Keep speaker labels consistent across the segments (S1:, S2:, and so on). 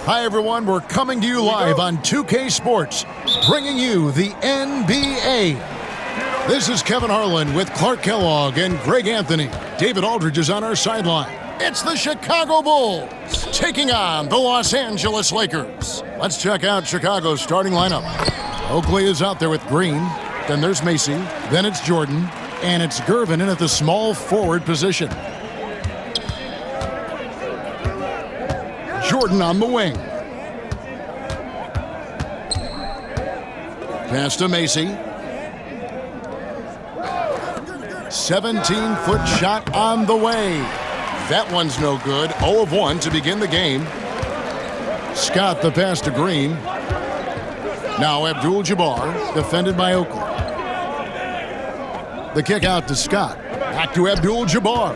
S1: Hi, everyone. We're coming to you live on 2K Sports, bringing you the NBA. This is Kevin Harlan with Clark Kellogg and Greg Anthony. David Aldridge is on our sideline. It's the Chicago Bulls taking on the Los Angeles Lakers. Let's check out Chicago's starting lineup. Oakley is out there with Green. Then there's Macy. Then it's Jordan. And it's Gervin in at the small forward position. Jordan on the wing. Pass to Macy. 17-foot shot on the way. That one's no good. 0 of 1 to begin the game. Scott the pass to Green. Now Abdul-Jabbar, defended by Oakley. The kick out to Scott. Back to Abdul-Jabbar.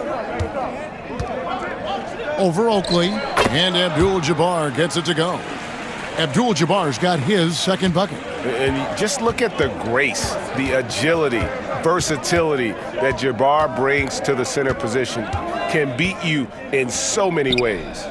S1: Over Oakley. And Abdul-Jabbar gets it to go. Abdul-Jabbar's got his second bucket.
S2: And just look at the grace, the agility, versatility that Jabbar brings to the center position. Can beat you in so many ways.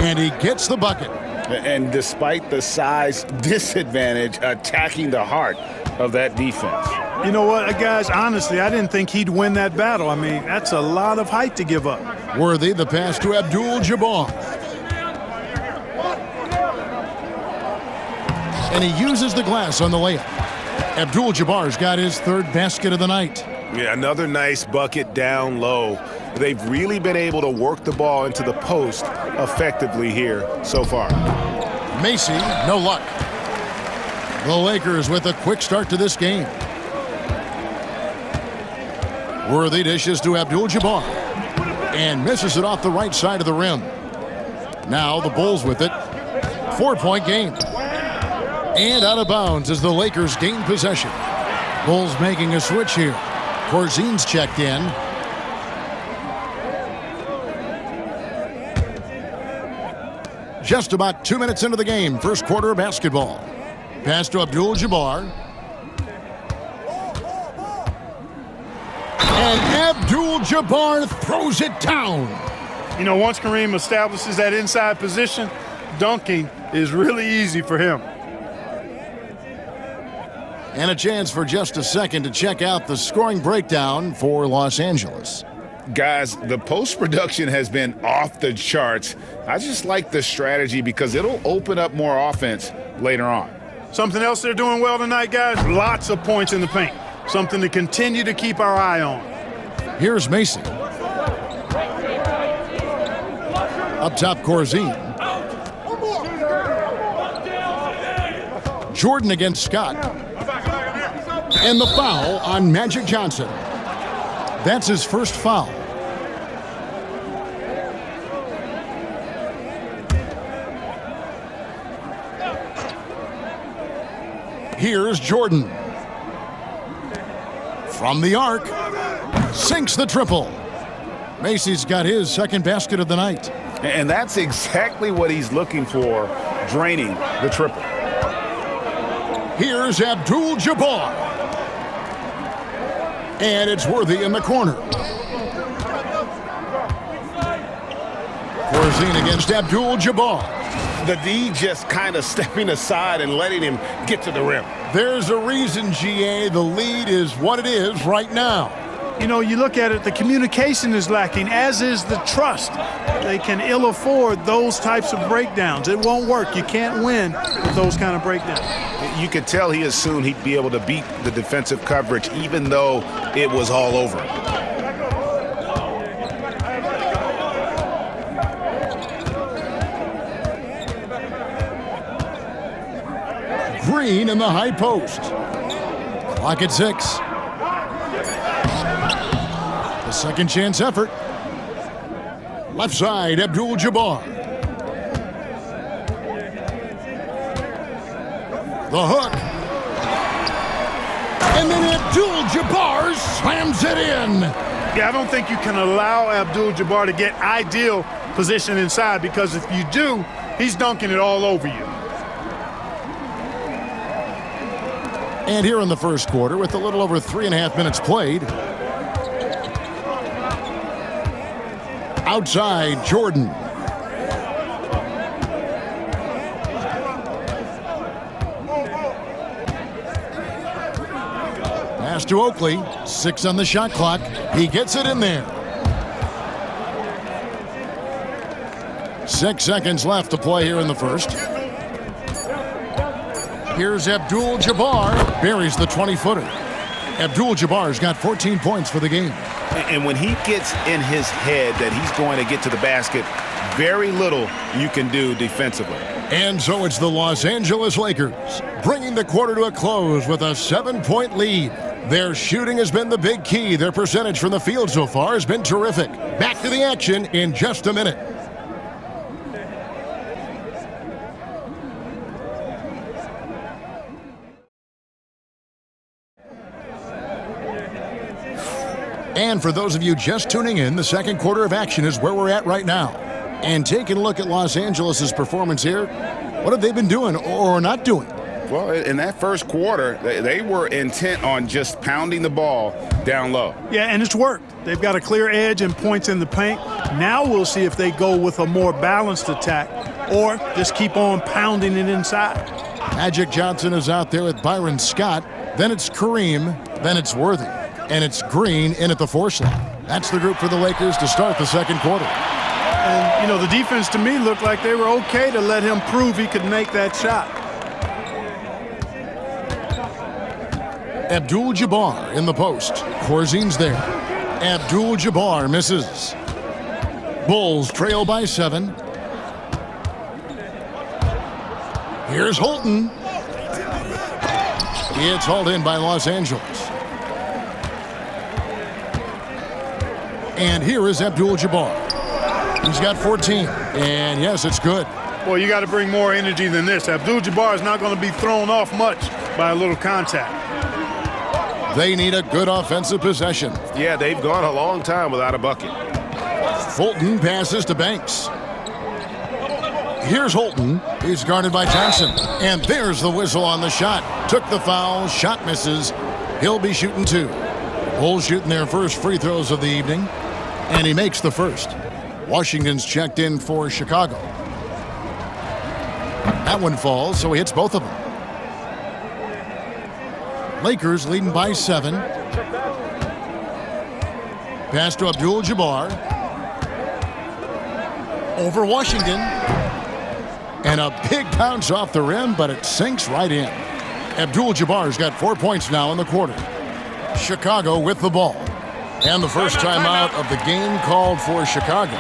S1: And he gets the bucket.
S2: And despite the size disadvantage, attacking the heart of that defense.
S3: You know what, guys, honestly, I didn't think he'd win that battle. I mean, that's a lot of height to give up.
S1: Worthy, the pass to Abdul-Jabbar. And he uses the glass on the layup. Abdul-Jabbar's got his third basket of the night.
S2: Yeah, another nice bucket down low. They've really been able to work the ball into the post effectively here so far.
S1: Macy, no luck. The Lakers with a quick start to this game. Worthy dishes to Abdul-Jabbar and misses it off the right side of the rim. Now the Bulls with it. 4-point game. And out of bounds as the Lakers gain possession. Bulls making a switch here. Korzin's checked in. Just about 2 minutes into the game, first quarter of basketball. Pass to Abdul-Jabbar. And Abdul-Jabbar throws it down.
S3: You know, once Kareem establishes that inside position, dunking is really easy for him.
S1: And a chance for just a second to check out the scoring breakdown for Los Angeles.
S4: Guys, the post production has been off the charts. I just like the strategy because it'll open up more offense later on.
S3: Something else they're doing well tonight, guys, lots of points in the paint. Something to continue to keep our eye on.
S1: Here's Macy. Up top, Corzine. Jordan against Scott. And the foul on Magic Johnson. That's his first foul. Here's Jordan. From the arc. Sinks the triple. Macy's got his second basket of the night.
S4: And that's exactly what he's looking for, draining the triple.
S1: Here's Abdul-Jabbar. And it's Worthy in the corner. Corzine against Abdul-Jabbar.
S2: The D just kind of stepping aside and letting him get to the rim.
S1: There's a reason, GA, the lead is what it is right now.
S3: You know, you look at it, the communication is lacking, as is the trust. They can ill afford those types of breakdowns. It won't work. You can't win with those kind of breakdowns.
S2: You could tell he assumed he'd be able to beat the defensive coverage even though it was all over.
S1: Green in the high post. Clock at 6. The second chance effort. Left side, Abdul-Jabbar. The hook. And then Abdul-Jabbar slams it in.
S3: Yeah, I don't think you can allow Abdul-Jabbar to get ideal position inside, because if you do, he's dunking it all over you.
S1: And here in the first quarter, with a little over 3.5 minutes played. Outside, Jordan. Pass to Oakley. 6 on the shot clock. He gets it in there. 6 seconds left to play here in the first. Here's Abdul-Jabbar. Buries the 20-footer. Abdul-Jabbar's got 14 points for the game.
S2: And when he gets in his head that he's going to get to the basket, very little you can do defensively.
S1: And so it's the Los Angeles Lakers bringing the quarter to a close with a 7-point lead. Their shooting has been the big key. Their percentage from the field so far has been terrific. Back to the action in just a minute. And for those of you just tuning in, the second quarter of action is where we're at right now. And taking a look at Los Angeles' performance here, what have they been doing or not doing?
S4: Well, in that first quarter, they were intent on just pounding the ball down low.
S3: Yeah, and it's worked. They've got a clear edge and points in the paint. Now we'll see if they go with a more balanced attack or just keep on pounding it inside.
S1: Magic Johnson is out there with Byron Scott. Then it's Kareem. Then it's Worthy. And it's Green in at the 4 slot. That's the group for the Lakers to start the second quarter.
S3: And, you know, the defense to me looked like they were okay to let him prove he could make that shot.
S1: Abdul-Jabbar in the post. Korzin's there. Abdul-Jabbar misses. Bulls trail by 7. Here's Holton. It's hauled in by Los Angeles. And here is Abdul-Jabbar. He's got 14. And yes, it's good.
S3: Well, you got to bring more energy than this. Abdul-Jabbar is not going to be thrown off much by a little contact.
S1: They need a good offensive possession.
S2: Yeah, they've gone a long time without a bucket.
S1: Fulton passes to Banks. Here's Holton. He's guarded by Johnson. And there's the whistle on the shot. Took the foul. Shot misses. He'll be shooting 2. Bulls shooting their first free throws of the evening. And he makes the first. Washington's checked in for Chicago. That one falls, so he hits both of them. Lakers leading by 7. Pass to Abdul-Jabbar. Over Washington. And a big bounce off the rim, but it sinks right in. Abdul-Jabbar's got 4 points now in the quarter. Chicago with the ball. And the first timeout of the game called for Chicago.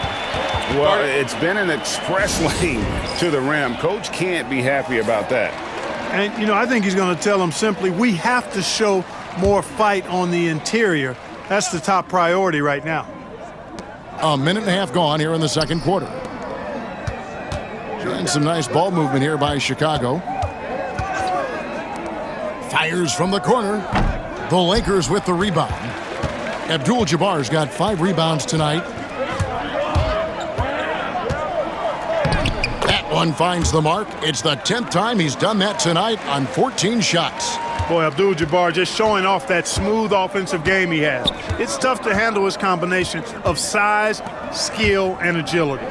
S4: Well, it's been an express lane to the rim. Coach can't be happy about that.
S3: And, you know, I think he's going to tell them simply, we have to show more fight on the interior. That's the top priority right now.
S1: A minute and a half gone here in the second quarter. And some nice ball movement here by Chicago. Fires from the corner. The Lakers with the rebound. Abdul-Jabbar's got 5 rebounds tonight. That one finds the mark. It's the 10th time he's done that tonight on 14 shots.
S3: Boy, Abdul-Jabbar just showing off that smooth offensive game he has. It's tough to handle his combination of size, skill, and agility.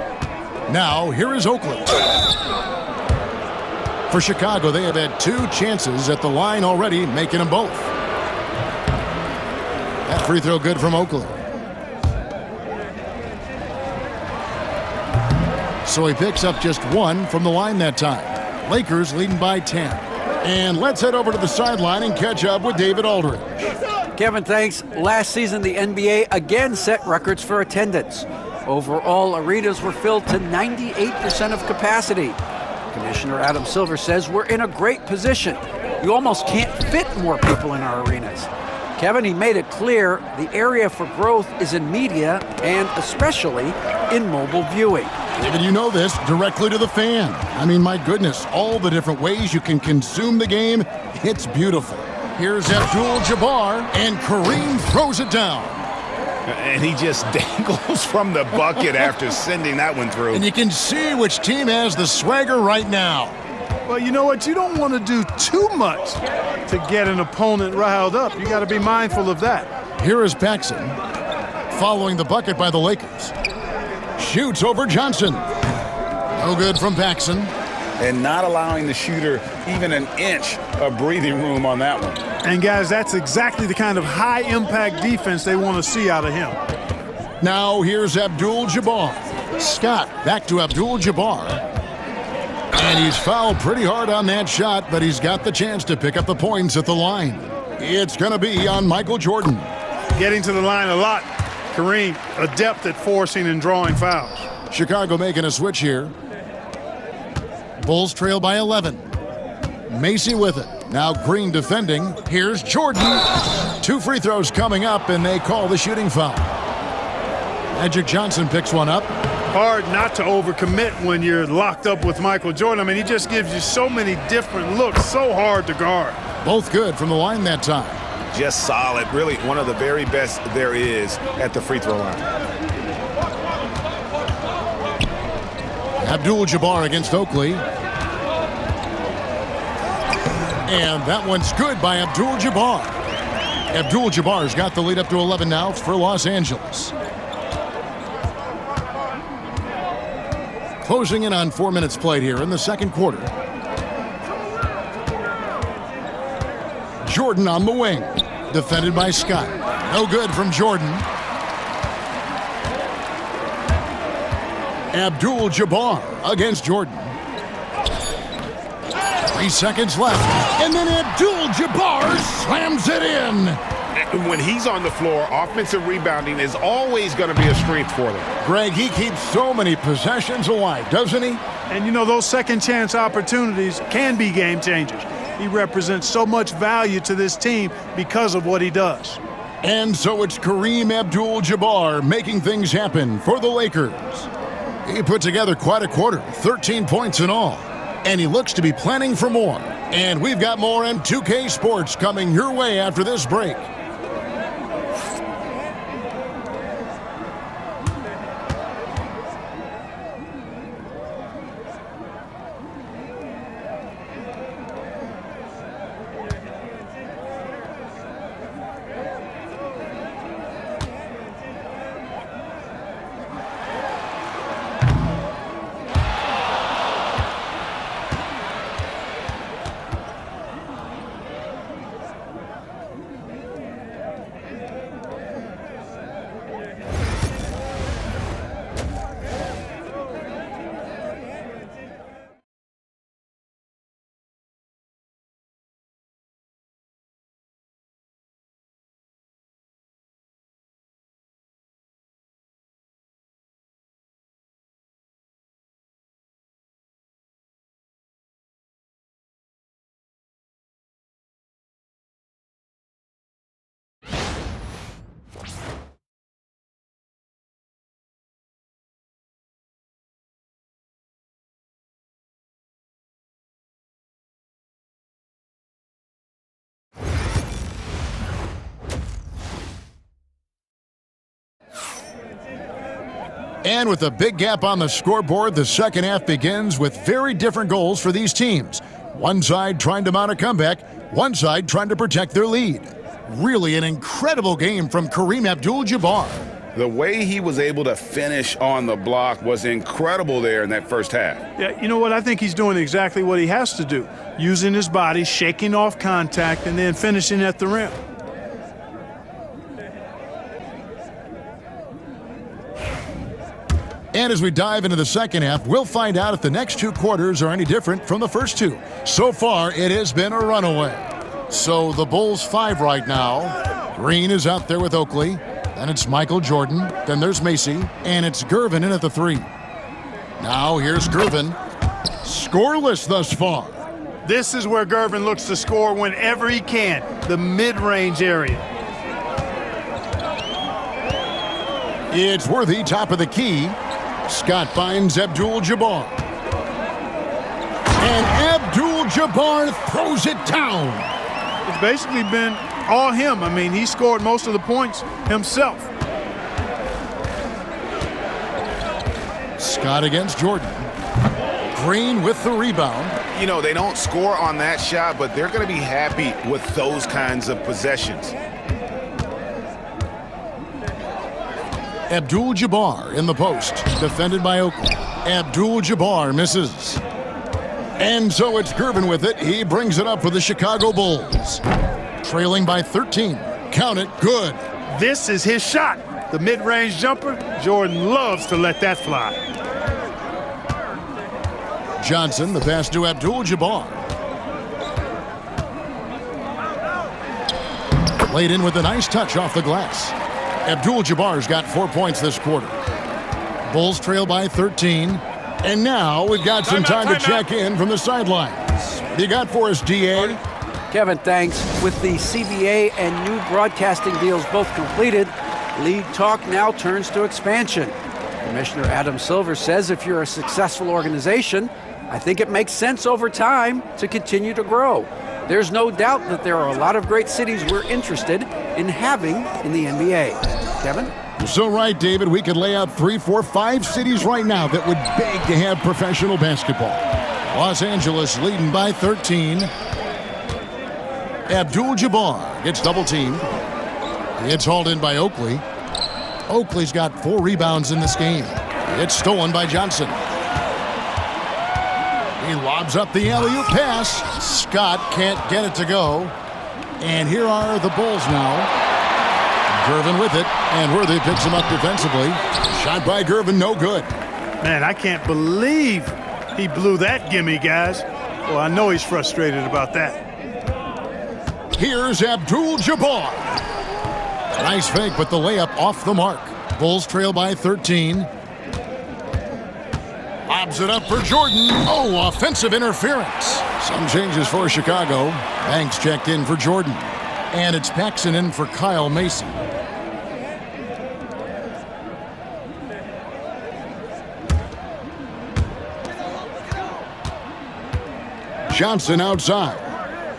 S1: Now, here is Oakley. For Chicago, they have had 2 chances at the line already, making them both. That free throw good from Oakley. So he picks up just 1 from the line that time. Lakers leading by 10. And let's head over to the sideline and catch up with David Aldridge.
S5: Kevin, thanks. Last season, the NBA again set records for attendance. Overall, arenas were filled to 98% of capacity. Commissioner Adam Silver says we're in a great position. You almost can't fit more people in our arenas. Kevin, he made it clear the area for growth is in media and especially in mobile viewing.
S1: David, you know this, directly to the fan. I mean, my goodness, all the different ways you can consume the game, it's beautiful. Here's Abdul-Jabbar, and Kareem throws it down.
S4: And he just dangles from the bucket after sending that one through.
S1: And you can see which team has the swagger right now.
S3: Well, you know what? You don't want to do too much to get an opponent riled up. You got to be mindful of that.
S1: Here is Paxson, following the bucket by the Lakers. Shoots over Johnson. No good from Paxson.
S4: And not allowing the shooter even an inch of breathing room on that one.
S3: And, guys, that's exactly the kind of high-impact defense they want to see out of him.
S1: Now here's Abdul-Jabbar. Scott back to Abdul-Jabbar. And he's fouled pretty hard on that shot, but he's got the chance to pick up the points at the line. It's going to be on Michael Jordan.
S3: Getting to the line a lot. Kareem, adept at forcing and drawing fouls.
S1: Chicago making a switch here. Bulls trail by 11. Macy with it. Now Green defending. Here's Jordan. 2 free throws coming up, and they call the shooting foul. Magic Johnson picks one up.
S3: Hard not to overcommit when you're locked up with Michael Jordan. I mean, he just gives you so many different looks, so hard to guard.
S1: Both good from the line that time.
S2: Just solid. Really one of the very best there is at the free throw line.
S1: Abdul-Jabbar against Oakley. And that one's good by Abdul-Jabbar. Abdul-Jabbar's got the lead up to 11 now for Los Angeles. Closing in on 4 minutes played here in the second quarter. Jordan on the wing. Defended by Scott. No good from Jordan. Abdul-Jabbar against Jordan. 3 seconds left. And then Abdul-Jabbar slams it in.
S2: When he's on the floor, offensive rebounding is always going to be a strength for them.
S1: Greg, he keeps so many possessions alive, doesn't he?
S3: And, you know, those second chance opportunities can be game changers. He represents so much value to this team because of what he does.
S1: And so it's Kareem Abdul-Jabbar making things happen for the Lakers. He put together quite a quarter, 13 points in all. And he looks to be planning for more. And we've got more on 2K Sports coming your way after this break. And with a big gap on the scoreboard, the second half begins with very different goals for these teams. One side trying to mount a comeback, one side trying to protect their lead. Really an incredible game from Kareem Abdul-Jabbar.
S4: The way he was able to finish on the block was incredible there in that first half.
S3: Yeah, you know what? I think he's doing exactly what he has to do. Using his body, shaking off contact, and then finishing at the rim.
S1: And as we dive into the second half, we'll find out if the next 2 quarters are any different from the first 2. So far, it has been a runaway. So the Bulls 5 right now. Green is out there with Oakley. Then it's Michael Jordan. Then there's Macy. And it's Gervin in at the 3. Now here's Gervin. Scoreless thus far.
S3: This is where Gervin looks to score whenever he can. The mid-range area.
S1: It's Worthy, top of the key. Scott finds Abdul-Jabbar. And Abdul-Jabbar throws it down.
S3: It's basically been all him. I mean, he scored most of the points himself.
S1: Scott against Jordan. Green with the rebound.
S2: You know, they don't score on that shot, but they're going to be happy with those kinds of possessions.
S1: Abdul-Jabbar in the post, defended by Oakley. Abdul-Jabbar misses. And so it's Gervin with it. He brings it up for the Chicago Bulls. trailing by 13. Count it, good.
S3: This is his shot. The mid-range jumper, Jordan loves to let that fly.
S1: Johnson, the pass to Abdul-Jabbar. Laid in with a nice touch off the glass. Abdul-Jabbar's got 4 points this quarter. Bulls trail by 13. And now we've got some time to check in from the sidelines. What do you got for us, DA?
S5: Kevin, thanks. With the CBA and new broadcasting deals both completed, league talk now turns to expansion. Commissioner Adam Silver says if you're a successful organization, I think it makes sense over time to continue to grow. There's no doubt that there are a lot of great cities we're interested in having in the NBA. Kevin?
S1: You're so right, David. We could lay out 3, 4, 5 cities right now that would beg to have professional basketball. Los Angeles leading by 13. Abdul-Jabbar gets double-teamed. It's hauled in by Oakley. Oakley's got 4 rebounds in this game. It's stolen by Johnson. He lobs up the alley-oop pass. Scott can't get it to go. And here are the Bulls now. Gervin with it, and Worthy picks him up defensively. Shot by Gervin, no good.
S3: Man, I can't believe he blew that gimme, guys. Well, I know he's frustrated about that.
S1: Here's Abdul-Jabbar. Nice fake, but the layup off the mark. Bulls trail by 13. Lobs it up for Jordan. Oh, offensive interference. Some changes for Chicago. Banks checked in for Jordan. And it's Paxson in for Kyle Mason. Johnson outside.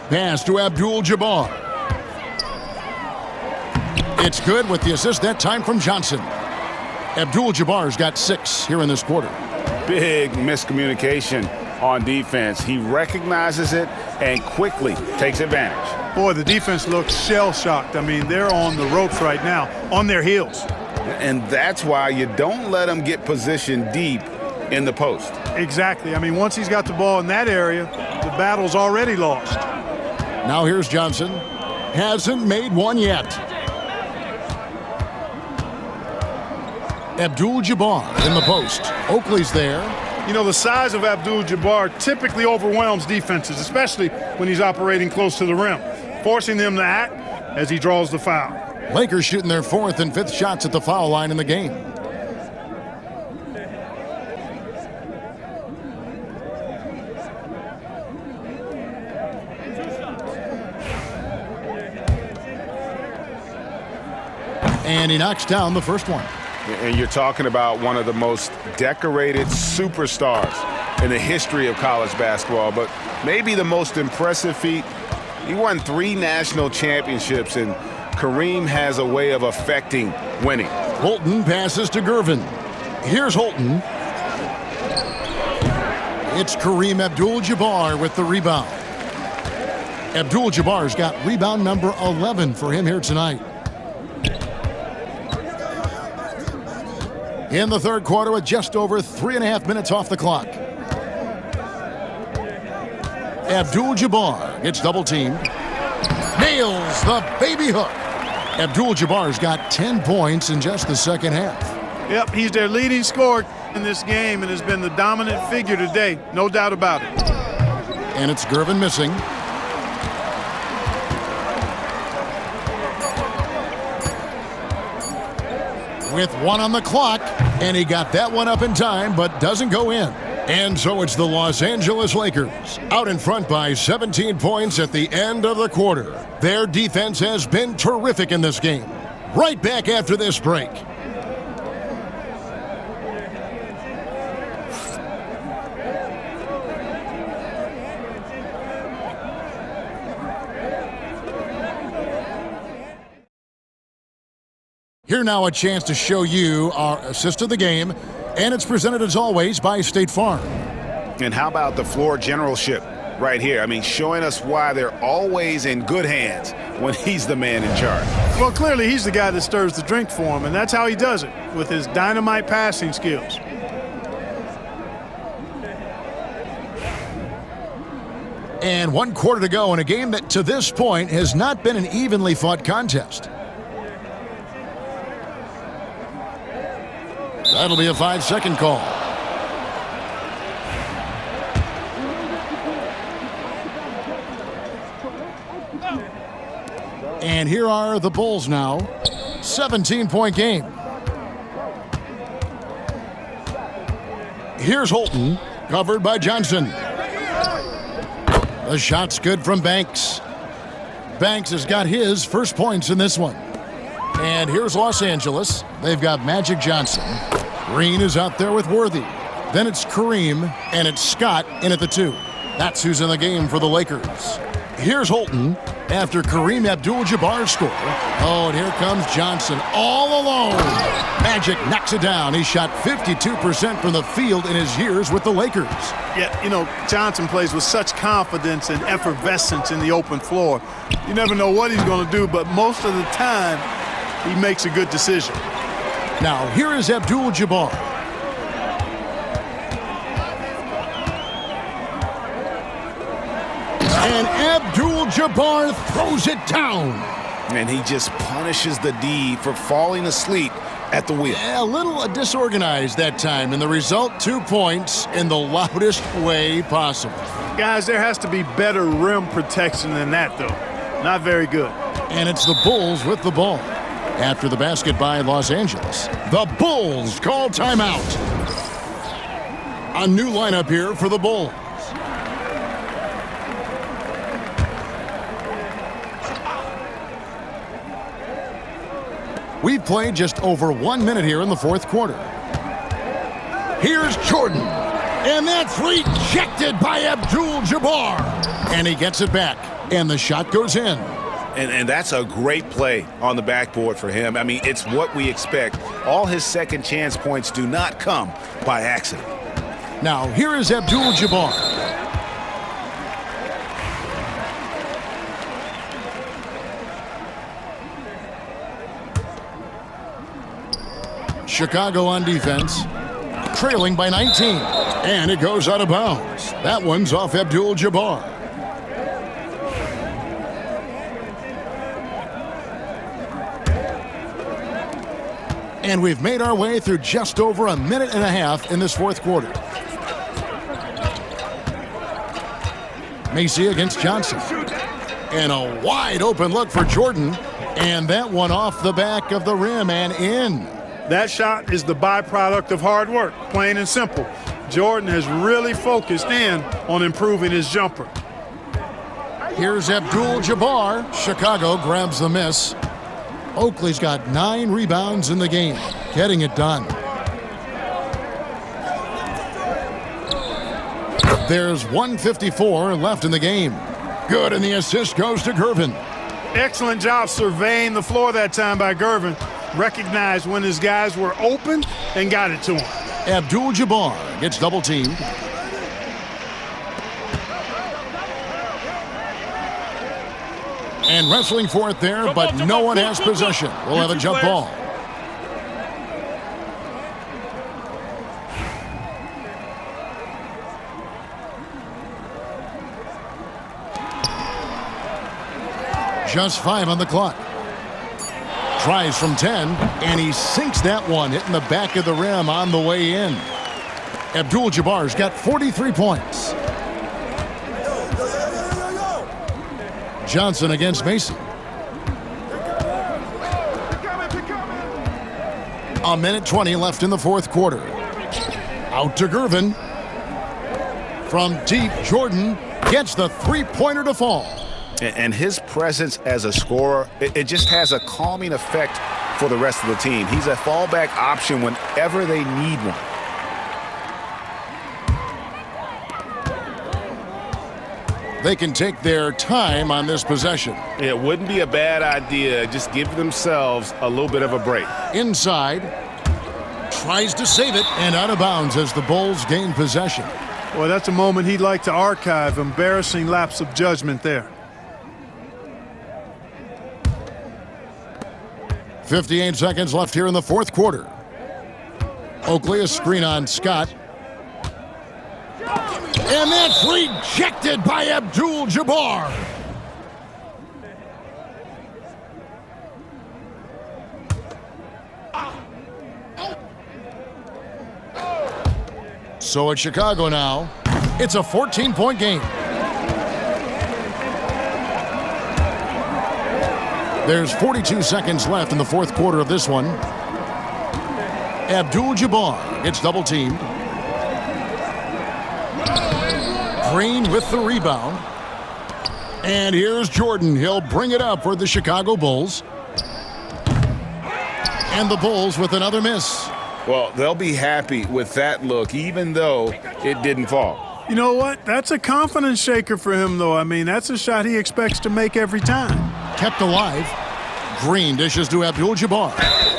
S1: Pass to Abdul-Jabbar. It's good with the assist that time from Johnson. Abdul-Jabbar's got 6 here in this quarter.
S2: Big miscommunication on defense. He recognizes it and quickly takes advantage.
S3: Boy, the defense looks shell-shocked. I mean, they're on the ropes right now, on their heels.
S2: And that's why you don't let him get positioned deep in the post.
S3: Exactly. I mean, once he's got the ball in that area, the battle's already lost.
S1: Now here's Johnson. Hasn't made one yet. Abdul-Jabbar in the post. Oakley's there.
S3: You know, the size of Abdul-Jabbar typically overwhelms defenses, especially when he's operating close to the rim, forcing them to act as he draws the foul.
S1: Lakers shooting their 4th and 5th shots at the foul line in the game. And he knocks down the first one.
S2: And you're talking about one of the most decorated superstars in the history of college basketball, but maybe the most impressive feat. He won 3 national championships, and Kareem has a way of affecting winning.
S1: Holton passes to Gervin. Here's Holton. It's Kareem Abdul-Jabbar with the rebound. Abdul-Jabbar's got rebound number 11 for him here tonight. In the third quarter with just over 3.5 minutes off the clock. Abdul-Jabbar gets double-teamed. Nails the baby hook. Abdul-Jabbar's got 10 points in just the second half.
S3: Yep, he's their leading scorer in this game and has been the dominant figure today, no doubt about it.
S1: And it's Gervin missing. With 1 on the clock, and he got that one up in time, but doesn't go in. And so it's the Los Angeles Lakers out in front by 17 points at the end of the quarter. Their defense has been terrific in this game. Right back after this break. Here now a chance to show you our assist of the game, and it's presented as always by State Farm.
S2: And how about the floor generalship right here? I mean, showing us why they're always in good hands when he's the man in charge.
S3: Well, clearly he's the guy that stirs the drink for him, and that's how he does it, with his dynamite passing skills.
S1: And 1 quarter to go in a game that to this point has not been an evenly fought contest. That'll be a 5-second call. And here are the Bulls now. 17-point game. Here's Holton, covered by Johnson. The shot's good from Banks. Banks has got his first points in this one. And here's Los Angeles. They've got Magic Johnson. Green is out there with Worthy. Then it's Kareem, and it's Scott in at the 2. That's who's in the game for the Lakers. Here's Holton after Kareem Abdul-Jabbar score. Oh, and here comes Johnson all alone. Magic knocks it down. He shot 52% from the field in his years with the Lakers.
S3: Yeah, you know, Johnson plays with such confidence and effervescence in the open floor. You never know what he's going to do, but most of the time, he makes a good decision.
S1: Now, here is Abdul-Jabbar. And Abdul-Jabbar throws it down.
S4: And he just punishes the D for falling asleep at the wheel.
S1: A little disorganized that time, and the result, 2 points in the loudest way possible.
S3: Guys, there has to be better rim protection than that, though. Not very good.
S1: And it's the Bulls with the ball. After the basket by Los Angeles, the Bulls call timeout. A new lineup here for the Bulls. We've played just over 1 minute here in the fourth quarter. Here's Jordan. And that's rejected by Abdul-Jabbar. And he gets it back. And the shot goes in.
S2: And that's a great play on the backboard for him. I mean, it's what we expect. All his second chance points do not come by accident.
S1: Now, here is Abdul-Jabbar. Chicago on defense, trailing by 19. And it goes out of bounds. That one's off Abdul-Jabbar. And we've made our way through just over a minute and a half in this fourth quarter. Macy against Johnson. And a wide open look for Jordan. And that one off the back of the rim and in.
S3: That shot is the byproduct of hard work, plain and simple. Jordan has really focused in on improving his jumper.
S1: Here's Abdul-Jabbar. Chicago grabs the miss. Oakley's got 9 rebounds in the game, getting it done. There's 1:54 left in the game. Good, and the assist goes to Gervin.
S3: Excellent job surveying the floor that time by Gervin. Recognized when his guys were open and got it to him.
S1: Abdul-Jabbar gets double teamed. And wrestling for it there, but no one has possession. We'll have a jump ball. Just 5 on the clock. Tries from 10, and he sinks that one, hitting the back of the rim on the way in. Abdul-Jabbar's got 43 points. Johnson against Mason. A minute 20 left in the fourth quarter. Out to Gervin. From deep, Jordan gets the three-pointer to fall.
S2: And his presence as a scorer, it just has a calming effect for the rest of the team. He's a fallback option whenever they need one.
S1: They can take their time on this possession.
S2: It wouldn't be a bad idea. Just give themselves a little bit of a break.
S1: Inside. Tries to save it, and out of bounds as the Bulls gain possession.
S3: Well, that's a moment he'd like to archive. Embarrassing lapse of judgment there.
S1: 58 seconds left here in the fourth quarter. Oakley, a screen on Scott. And that's rejected by Abdul-Jabbar. So it's Chicago now. It's a 14-point game. There's 42 seconds left in the fourth quarter of this one. Abdul-Jabbar gets double-teamed. Green with the rebound. And here's Jordan. He'll bring it up for the Chicago Bulls. And the Bulls with another miss.
S2: Well, they'll be happy with that look, even though it didn't fall.
S3: You know what? That's a confidence shaker for him, though. I mean, that's a shot he expects to make every time.
S1: Kept alive. Green dishes to Abdul-Jabbar.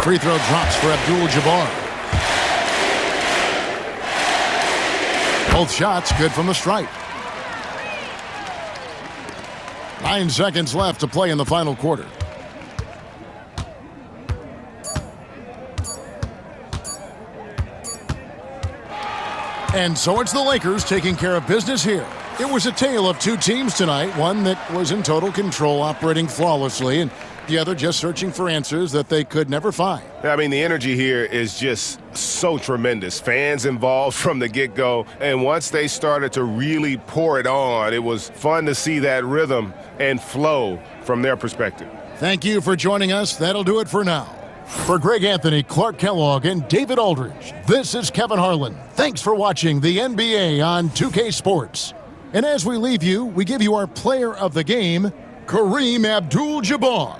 S1: Free throw drops for Abdul-Jabbar. Both shots good from the stripe. 9 seconds left to play in the final quarter. And so it's the Lakers taking care of business here. It was a tale of two teams tonight, one that was in total control, operating flawlessly, and the other just searching for answers that they could never find.
S2: I mean, the energy here is just so tremendous. Fans involved from the get-go, and once they started to really pour it on, it was fun to see that rhythm and flow from their perspective.
S1: Thank you for joining us. That'll do it for now. For Greg Anthony, Clark Kellogg, and David Aldridge, this is Kevin Harlan. Thanks for watching the NBA on 2K Sports. And as we leave you, we give you our player of the game, Kareem Abdul-Jabbar.